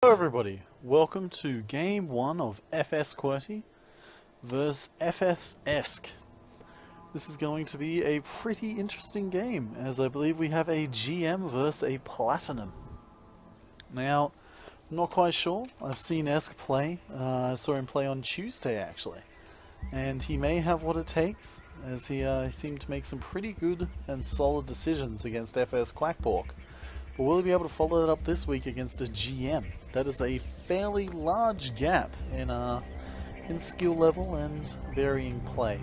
Hello everybody, welcome to game 1 of FS Qwerty vs FS Esque. This is going to be a pretty interesting game, as I believe we have a GM versus a Platinum. Now, I'm not quite sure. I've seen Esque play. I saw him play on Tuesday actually, and he may have what it takes, as he seemed to make some pretty good and solid decisions against FS Quackpork. But will he be able to follow it up this week against a GM? That is a fairly large gap in skill level and varying play.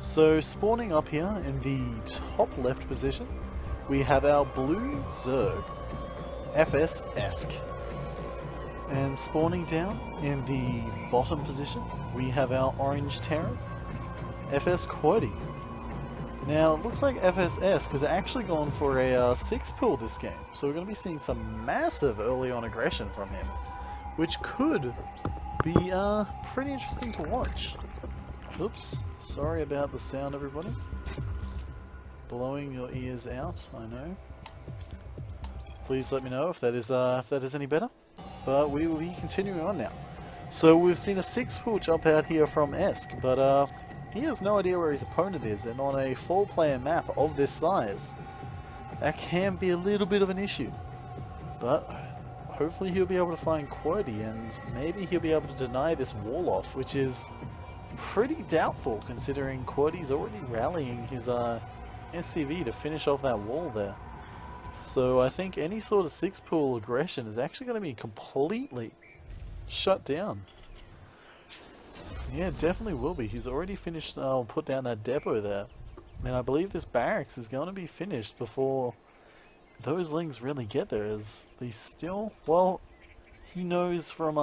So spawning up here in the top left position, we have our blue Zerg, FS Esque. And spawning down in the bottom position, we have our orange Terran, FS Qwerty. Now, it looks like FS Esque has actually gone for a 6 pull this game, so we're going to be seeing some massive early on aggression from him, which could be pretty interesting to watch. Oops, sorry about the sound everybody. Blowing your ears out, I know. Please let me know if that is any better. But we will be continuing on now. So we've seen a 6 pull jump out here from Esque, but he has no idea where his opponent is, and on a 4-player map of this size, that can be a little bit of an issue. But hopefully he'll be able to find Qwerty, and maybe he'll be able to deny this wall off, which is pretty doubtful considering Qwerty's already rallying his SCV to finish off that wall there. So I think any sort of 6-pull aggression is actually going to be completely shut down. Yeah, definitely will be. He's already finished, put down that depot there. And I believe this barracks is going to be finished before those lings really get there, as they still, well, he knows from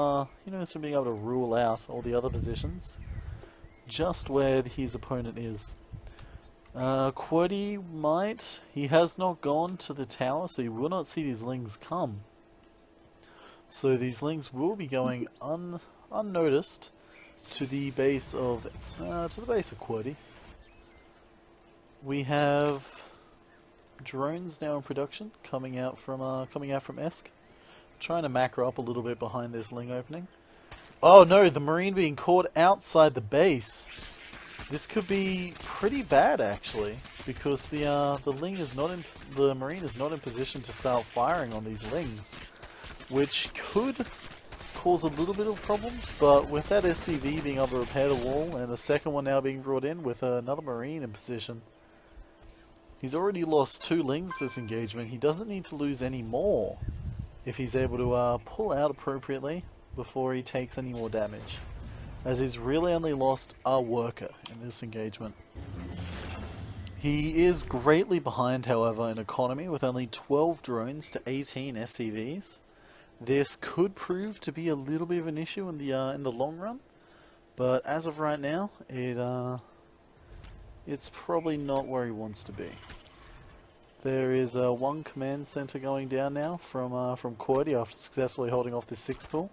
being able to rule out all the other positions just where his opponent is. Qwerty might, he has not gone to the tower, so you will not see these lings come. So these lings will be going unnoticed to the base of Qwerty. We have drones now in production coming out from Esque. Trying to macro up a little bit behind this ling opening. Oh no, the marine being caught outside the base. This could be pretty bad actually, because the marine is not in position to start firing on these lings, which could cause a little bit of problems. But with that SCV being able to repair the wall, and the second one now being brought in with another marine in position, he's already lost 2 lings this engagement. He doesn't need to lose any more if he's able to pull out appropriately before he takes any more damage, as he's really only lost a worker in this engagement. He is greatly behind, however, in economy, with only 12 drones to 18 SCVs. This could prove to be a little bit of an issue in the long run, but as of right now, it's probably not where he wants to be. There is one command center going down now from Qwerty after successfully holding off this 6 pull,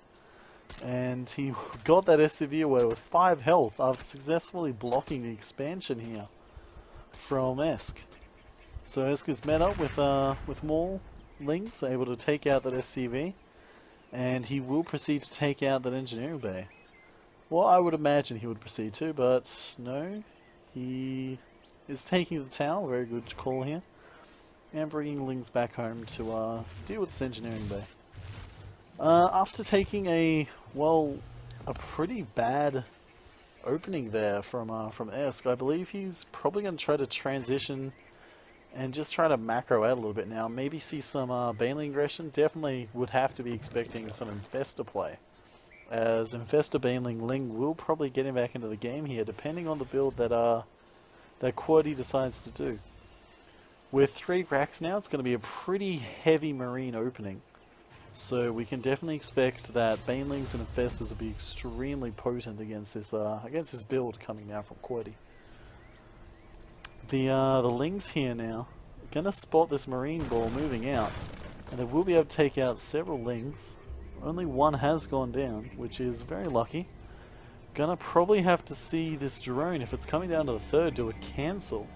and he got that SCV away with 5 health after successfully blocking the expansion here from Esque. So Esque is met up with more lings, able to take out that SCV. And he will proceed to take out that engineering bay. Well, I would imagine he would proceed to, but no. He is taking the tower, very good call here, and bringing lings back home to deal with this engineering bay. After taking a pretty bad opening there from Esque, I believe he's probably going to try to transition and just try to macro out a little bit now. Maybe see some Baneling aggression. Definitely would have to be expecting some Infestor play, as Infestor Baneling Ling will probably get him back into the game here, depending on the build that Qwerty decides to do. With 3 cracks now, it's going to be a pretty heavy marine opening, so we can definitely expect that Banelings and Infestors will be extremely potent against this build coming now from Qwerty. The lings here now are going to spot this marine ball moving out, and they will be able to take out several lings. Only one has gone down, which is very lucky. Gonna probably have to see this drone, if it's coming down to the 3rd, do a cancel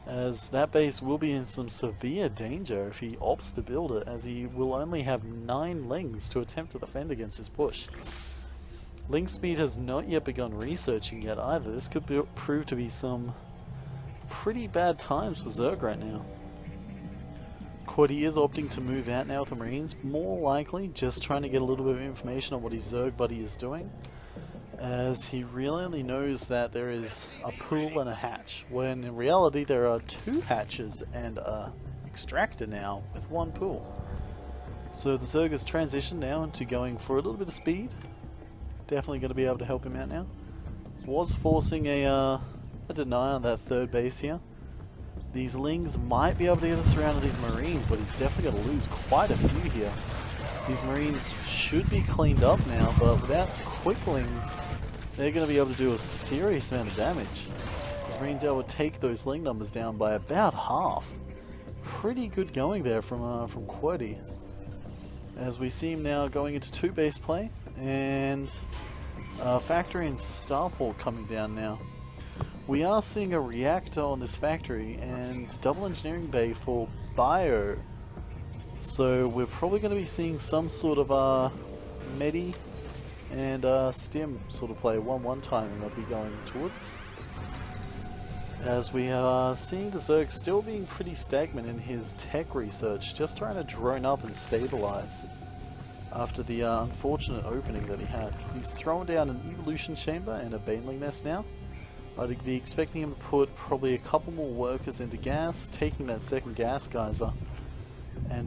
as that base will be in some severe danger if he opts to build it, as he will only have 9 lings to attempt to defend against his push. Ling Speed has not yet begun researching yet either. This could prove to be some pretty bad times for Zerg right now. Qwerty is opting to move out now with the Marines, more likely just trying to get a little bit of information on what his Zerg buddy is doing, as he really only knows that there is a pool and a hatch, when in reality there are 2 hatches and a extractor now with 1 pool. So the Zerg has transitioned now into going for a little bit of speed. Definitely going to be able to help him out now. Was forcing a deny on that 3rd base here. These Lings might be able to get us around to these Marines, but he's definitely going to lose quite a few here. These Marines should be cleaned up now, but without Quicklings, they're going to be able to do a serious amount of damage. These Marines are able to take those Ling numbers down by about half. Pretty good going there from Qwerty. As we see him now going into 2 base play, and factory and starport coming down now. We are seeing a reactor on this factory and double engineering bay for bio. So we're probably going to be seeing some sort of medi and stim sort of play. 1-1 timing I'll be going towards. As we are seeing the Zerg still being pretty stagnant in his tech research, just trying to drone up and stabilize after the unfortunate opening that he had. He's thrown down an evolution chamber and a baneling nest now. I'd be expecting him to put probably a couple more workers into gas, taking that 2nd gas geyser, and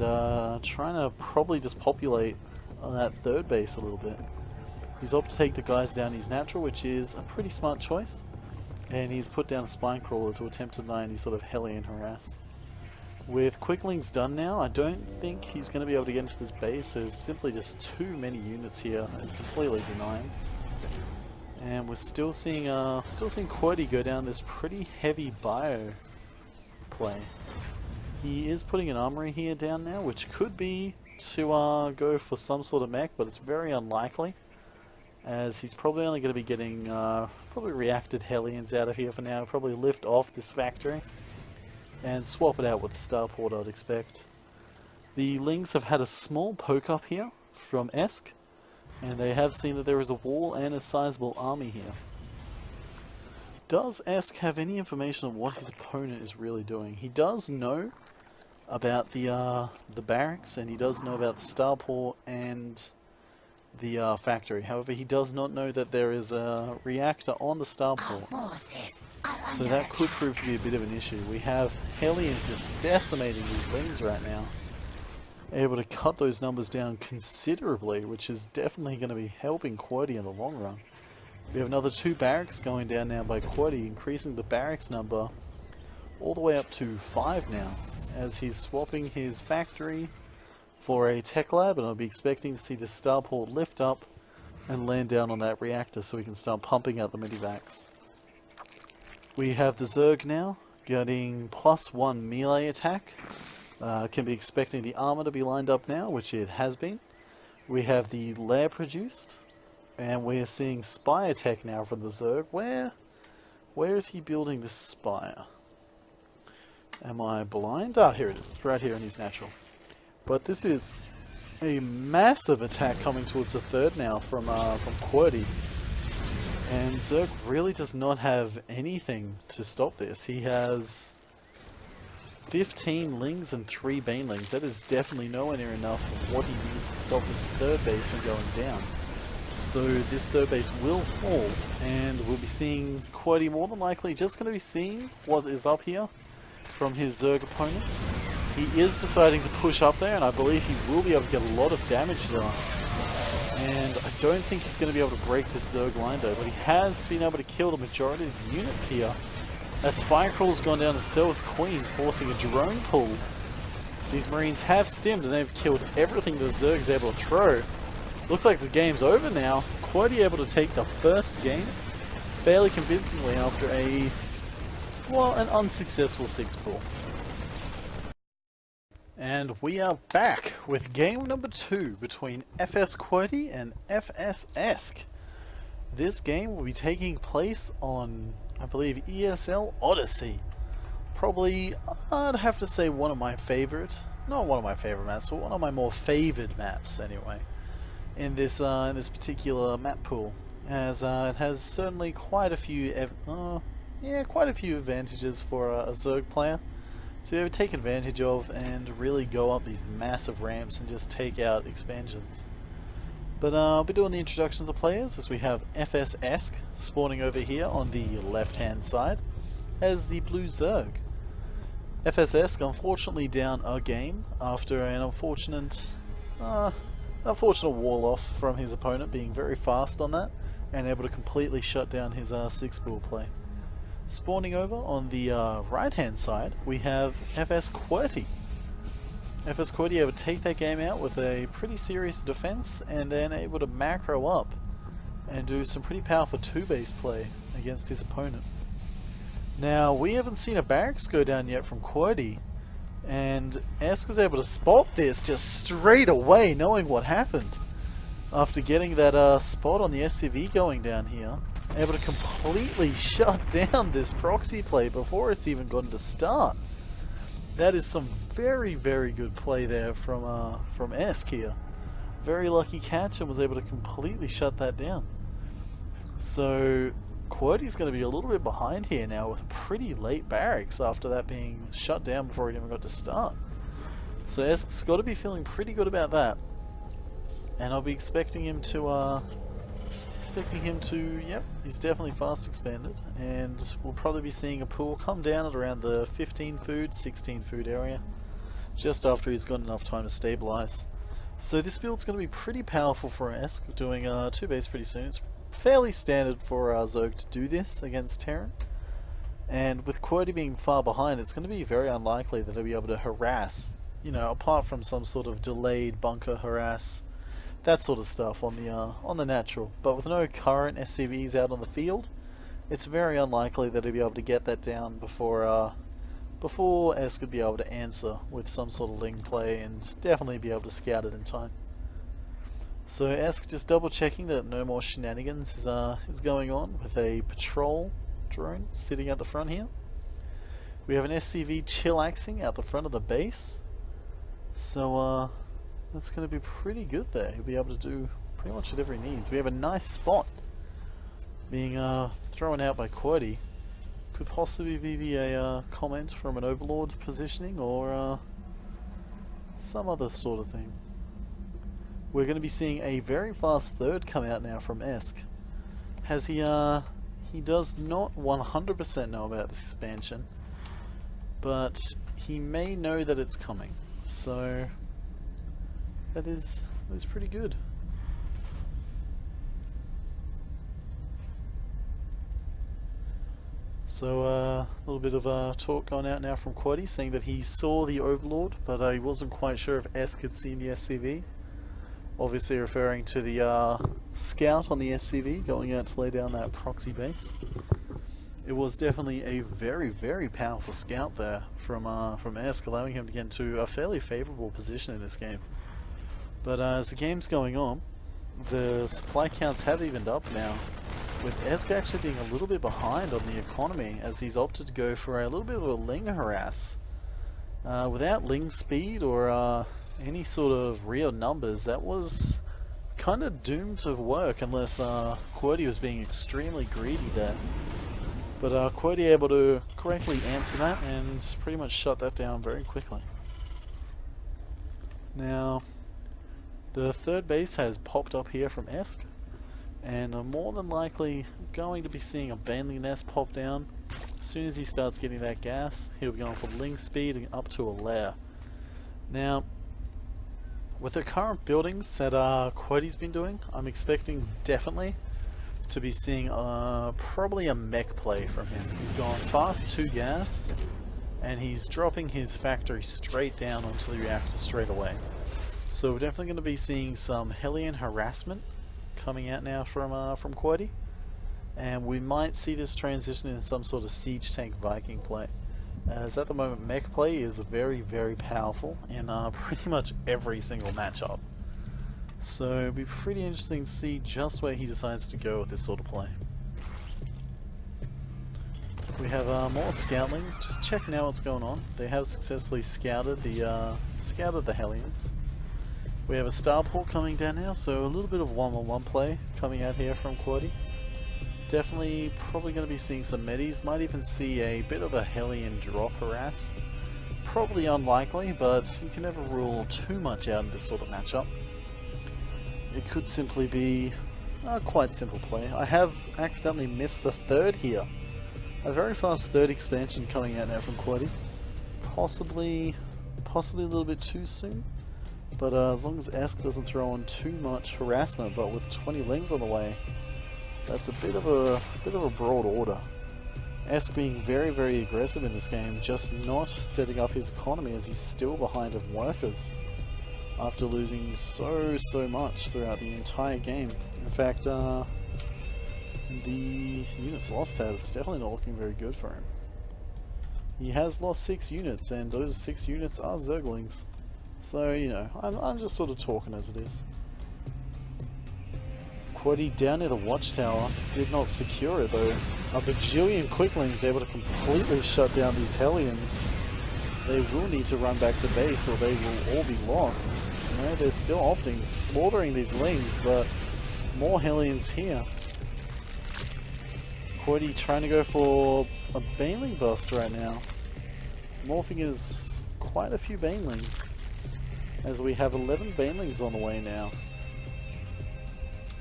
trying to probably just populate on that 3rd base a little bit. He's opted to take the guys down his natural, which is a pretty smart choice, and he's put down a spine crawler to attempt to deny any sort of Hellion harass. With Quicklings done now, I don't think he's going to be able to get into this base. There's simply just too many units here and completely denying. And we're still seeing Qwerty go down this pretty heavy bio play. He is putting an armory here down now, which could be to go for some sort of mech, but it's very unlikely, as he's probably only going to be getting probably reacted Hellions out of here for now. Probably lift off this factory and swap it out with the starport, I'd expect. The Lings have had a small poke up here from Esque, and they have seen that there is a wall and a sizable army here. Does Esque have any information on what his opponent is really doing? He does know about the barracks, and he does know about the starport and the factory. However, he does not know that there is a reactor on the starport. So that could prove to be a bit of an issue. We have Hellions just decimating these Lings right now, able to cut those numbers down considerably, which is definitely going to be helping Qwerty in the long run. We have another 2 barracks going down now by Qwerty, increasing the barracks number all the way up to 5 now, as he's swapping his factory for a tech lab, and I'll be expecting to see the starport lift up and land down on that reactor so we can start pumping out the medivacs. We have the Zerg now getting +1 melee attack. Can be expecting the armor to be lined up now, which it has been. We have the lair produced, and we're seeing spire tech now from the Zerg. Where is he building this spire? Am I blind? Ah, here it is. It's right here in his natural. But this is a massive attack coming towards the 3rd now from Qwerty. And Zerg really does not have anything to stop this. He has 15 Lings and 3 Banelings. That is definitely nowhere near enough of what he needs to stop this 3rd base from going down. So this 3rd base will fall, and we'll be seeing Qwerty more than likely just going to be seeing what is up here from his Zerg opponent. He is deciding to push up there, and I believe he will be able to get a lot of damage done. And I don't think he's going to be able to break this Zerg line though, but he has been able to kill the majority of the units here. That Spinecrawler's gone down to Cell's Queen, forcing a drone pull. These Marines have stimmed and they've killed everything that Zerg is able to throw. Looks like the game's over now. Qwerty able to take the first game fairly convincingly after an unsuccessful 6-pull. And we are back with game number 2 between FS Qwerty and FS Esque. This game will be taking place on, I believe, ESL Odyssey. Probably, I'd have to say one of my favorite, not one of my favorite maps, but one of my more favored maps anyway, in this particular map pool, as it has certainly quite a few, quite a few advantages for a Zerg player to take advantage of and really go up these massive ramps and just take out expansions. But I'll be doing the introduction of the players, as we have FS Esque spawning over here on the left hand side as the blue Zerg. FS Esque unfortunately down a game after an unfortunate wall off from his opponent, being very fast on that and able to completely shut down his 6-bull play. Spawning over on the right hand side we have FS Qwerty. FS Qwerty able to take that game out with a pretty serious defense and then able to macro up and do some pretty powerful 2-base play against his opponent. Now, we haven't seen a barracks go down yet from Qwerty, and Esque was able to spot this just straight away, knowing what happened. After getting that spot on the SCV going down here, able to completely shut down this proxy play before it's even gotten to start. That is some very, very good play there from Esque here. Very lucky catch, and was able to completely shut that down. So Qwerty's going to be a little bit behind here now with a pretty late barracks after that being shut down before it even got to start. So Esque's got to be feeling pretty good about that, and I'll be expecting him to yep, he's definitely fast expanded, and we'll probably be seeing a pool come down at around the 15 food, 16 food area, just after he's got enough time to stabilize. So this build's going to be pretty powerful for Esque, doing 2-base pretty soon. It's fairly standard for Zerg to do this against Terran, and with Qwerty being far behind, it's going to be very unlikely that he'll be able to harass, you know, apart from some sort of delayed bunker harass, that sort of stuff on the natural. But with no current SCVs out on the field, it's very unlikely that he'll be able to get that down before Esque could be able to answer with some sort of ling play and definitely be able to scout it in time. So Esque just double checking that no more shenanigans is going on with a patrol drone sitting at the front here. We have an SCV chillaxing out the front of the base, so that's going to be pretty good there. He'll be able to do pretty much whatever he needs. We have a nice spot being thrown out by Qwerty. Could possibly be a comment from an overlord positioning or some other sort of thing. We're going to be seeing a very fast third come out now from Esque. He does not 100% know about this expansion, but he may know that it's coming. So that is pretty good. So a little bit of talk going out now from Qwerty, saying that he saw the Overlord, but he wasn't quite sure if Esque had seen the SCV. Obviously referring to the scout on the SCV going out to lay down that proxy base. It was definitely a very, very powerful scout there from Esque, allowing him to get into a fairly favourable position in this game. But as the game's going on, the supply counts have evened up now, with Esque actually being a little bit behind on the economy, as he's opted to go for a little bit of a ling harass. Without ling speed or any sort of real numbers, that was kind of doomed to work unless Qwerty was being extremely greedy there. But Qwerty able to correctly answer that and pretty much shut that down very quickly. Now, the third base has popped up here from Esque, and I'm more than likely going to be seeing a Banley nest pop down. As soon as he starts getting that gas, he'll be going for ling speed and up to a lair. Now, with the current buildings that Qwerty's been doing, I'm expecting definitely to be seeing probably a mech play from him. He's gone fast 2 gas, and he's dropping his factory straight down onto the reactor straight away. So we're definitely going to be seeing some Hellion harassment coming out now from Qwerty, and we might see this transition in some sort of siege tank Viking play. As at the moment, mech play is very, very powerful in pretty much every single matchup. So it'll be pretty interesting to see just where he decides to go with this sort of play. We have more scoutlings, just checking out what's going on. They have successfully scouted the Hellions. We have a starport coming down now, so a little bit of one-on-one play coming out here from Qwerty. Definitely probably going to be seeing some medis, might even see a bit of a Hellion drop harass. Probably unlikely, but you can never rule too much out in this sort of matchup. It could simply be a quite simple play. I have accidentally missed the third here. A very fast third expansion coming out now from Qwerty. Possibly a little bit too soon. But as long as Esque doesn't throw on too much harassment, but with 20 lings on the way, that's a bit of a broad order. Esque being very, very aggressive in this game, just not setting up his economy as he's still behind in workers after losing so much throughout the entire game. In fact, the units lost tab, it's definitely not looking very good for him. He has lost 6 units, and those 6 units are Zerglings. So, you know, I'm just sort of talking as it is. Qwerty down near the watchtower, did not secure it though. A bajillion quicklings able to completely shut down these Hellions. They will need to run back to base or they will all be lost. You know, they're still opting, slaughtering these lings, but more Hellions here. Qwerty trying to go for a Baneling bust right now. Morphing is quite a few Banelings, as we have 11 Banelings on the way now.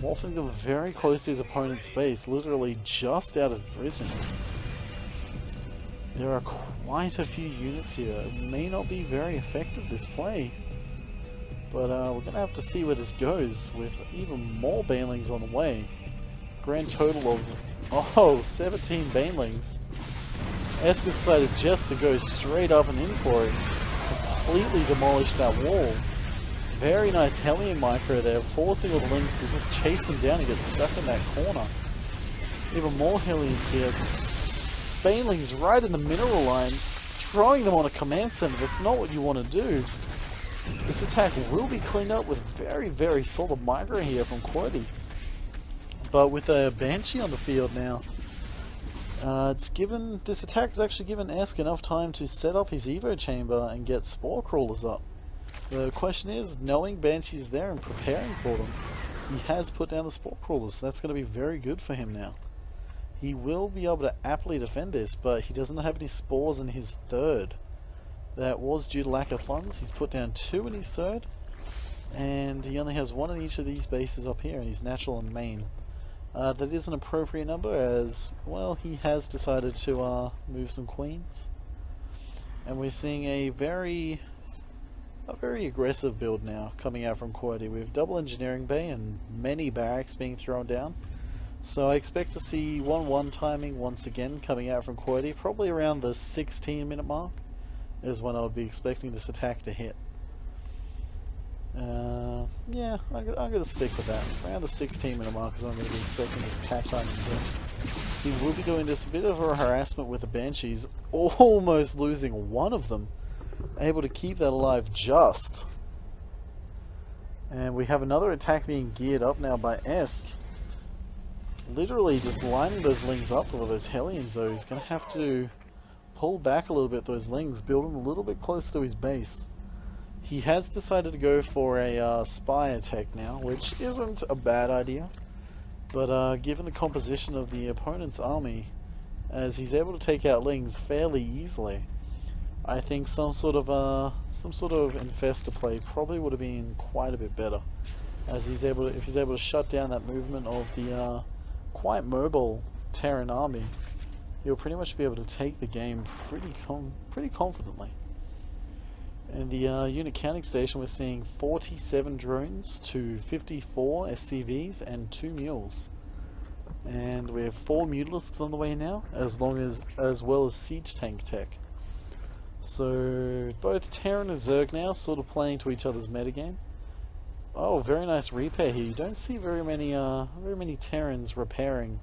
Morphing them very close to his opponent's base, literally just out of vision. There are quite a few units here. It may not be very effective, this play. But we're going to have to see where this goes, with even more Banelings on the way. Grand total of, 17 Banelings. Esque decided just to go straight up and in for it. Completely demolish that wall. Very nice Hellion micro there, forcing all the lings to just chase them down and get stuck in that corner. Even more Hellions here. Banelings right in the mineral line, throwing them on a command center. That's not what you want to do. This attack will be cleaned up with very, very solid micro here from Qwerty. But with a Banshee on the field now, this attack has actually given Esque enough time to set up his Evo chamber and get Spore Crawlers up. The question is, knowing Banshee's there and preparing for them, he has put down the Spore Crawlers, so that's going to be very good for him now. He will be able to aptly defend this, but he doesn't have any spores in his third. That was due to lack of funds. He's put down 2 in his third, and he only has 1 in each of these bases up here in his natural and main. That is an appropriate number, as, well, he has decided to move some queens. And we're seeing a very aggressive build now coming out from Qwerty. We have double engineering bay and many barracks being thrown down. So I expect to see 1-1 timing once again coming out from Qwerty, probably around the 16-minute mark is when I would be expecting this attack to hit. Yeah, I'm going to stick with that. Around the 16-minute mark is when I'm going to be expecting this attack timing to hit. He will be doing this bit of a harassment with the Banshees, almost losing 1 of them. Able to keep that alive just. And we have another attack being geared up now by Esque. Literally just lining those lings up with those Hellions though. He's going to have to pull back a little bit those lings, build them a little bit closer to his base. He has decided to go for a spy attack now, which isn't a bad idea. But given the composition of the opponent's army, as he's able to take out lings fairly easily, I think some sort of infestor play probably would have been quite a bit better, as if he's able to shut down that movement of the quite mobile Terran army, he'll pretty much be able to take the game pretty confidently. In the unit counting station, we're seeing 47 drones to 54 SCVs and 2 mules, and we have 4 mutalisks on the way now, as well as siege tank tech. So both Terran and Zerg now sort of playing to each other's metagame. Oh, very nice repair here. You don't see very many Terrans repairing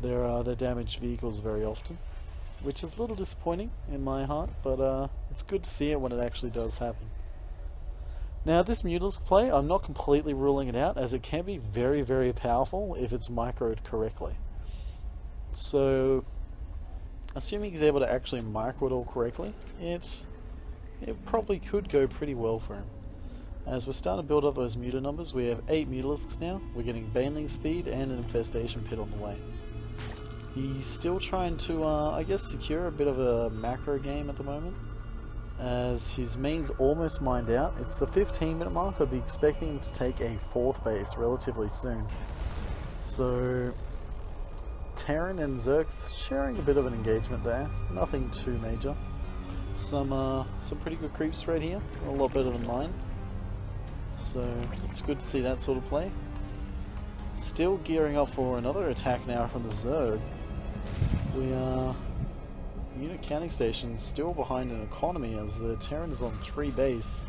their damaged vehicles very often, which is a little disappointing in my heart, but it's good to see it when it actually does happen. Now this Mutalisk play, I'm not completely ruling it out, as it can be very, very powerful if it's microed correctly. So assuming he's able to actually micro it all correctly, it probably could go pretty well for him. As we're starting to build up those muta numbers, we have 8 mutalisks now. We're getting baneling speed and an infestation pit on the way. He's still trying to, I guess, secure a bit of a macro game at the moment, as his main's almost mined out. It's the 15-minute mark. I'd be expecting him to take a 4th base relatively soon. So Terran and Zerg sharing a bit of an engagement there. Nothing too major. Some pretty good creeps right here. A lot better than mine. So it's good to see that sort of play. Still gearing up for another attack now from the Zerg. We are unit counting stations still behind in economy as the Terran is on 3 base.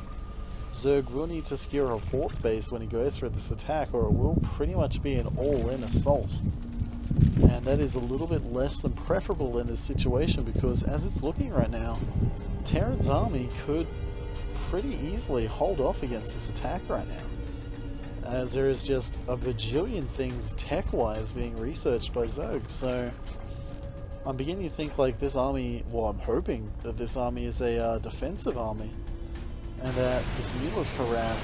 Zerg will need to secure a 4th base when he goes for this attack, or it will pretty much be an all-in assault. And that is a little bit less than preferable in this situation, because as it's looking right now, Terran's army could pretty easily hold off against this attack right now, as there is just a bajillion things tech-wise being researched by Zerg. So I'm beginning to think like this army, well, I'm hoping that this army is a defensive army, and that this Mutalisk harass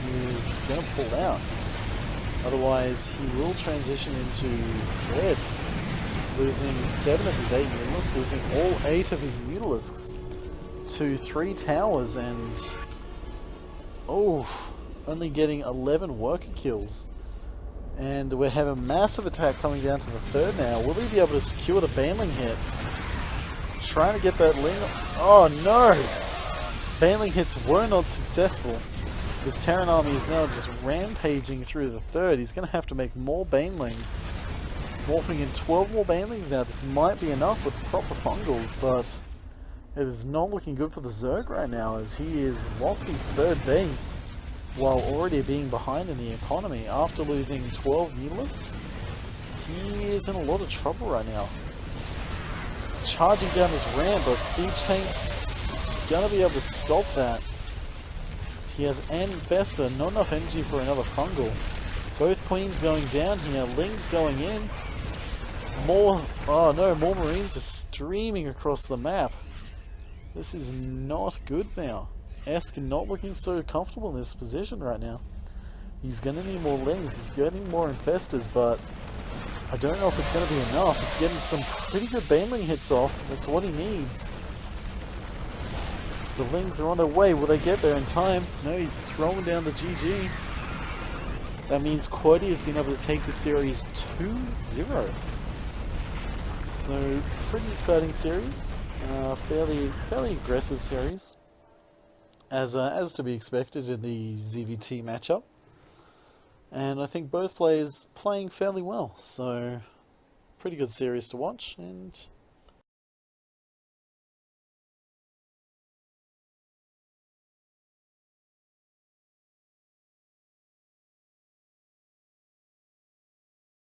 is going to pull out. Otherwise, he will transition into Dread, losing 7 of his 8 Mutalisks, losing all 8 of his Mutalisks to 3 towers, and only getting 11 worker kills. And we have a massive attack coming down to the 3rd now. Will he be able to secure the baneling hits? Trying to get that Ling. Oh no! Baneling hits were not successful. This Terran army is now just rampaging through the 3rd. He's going to have to make more banelings. Morphing in 12 more banelings now. This might be enough with proper fungals, but it is not looking good for the Zerg right now, as he has lost his 3rd base while already being behind in the economy. After losing 12 mutalisks, he is in a lot of trouble right now. Charging down this ramp, but Siege Tank's gonna be able to stop that. He has an Infester, not enough energy for another fungal. Both queens going down here, Ling's going in. More Marines are streaming across the map. This is not good now. Esque not looking so comfortable in this position right now. He's going to need more Lings, he's getting more Infestors, but I don't know if it's going to be enough. He's getting some pretty good baneling hits off, that's what he needs. The Lings are on their way, will they get there in time? No, he's throwing down the GG. That means Qwerty has been able to take the series 2-0. So, pretty exciting series. Fairly aggressive series, as to be expected in the ZVT matchup, and I think both players playing fairly well, so pretty good series to watch, and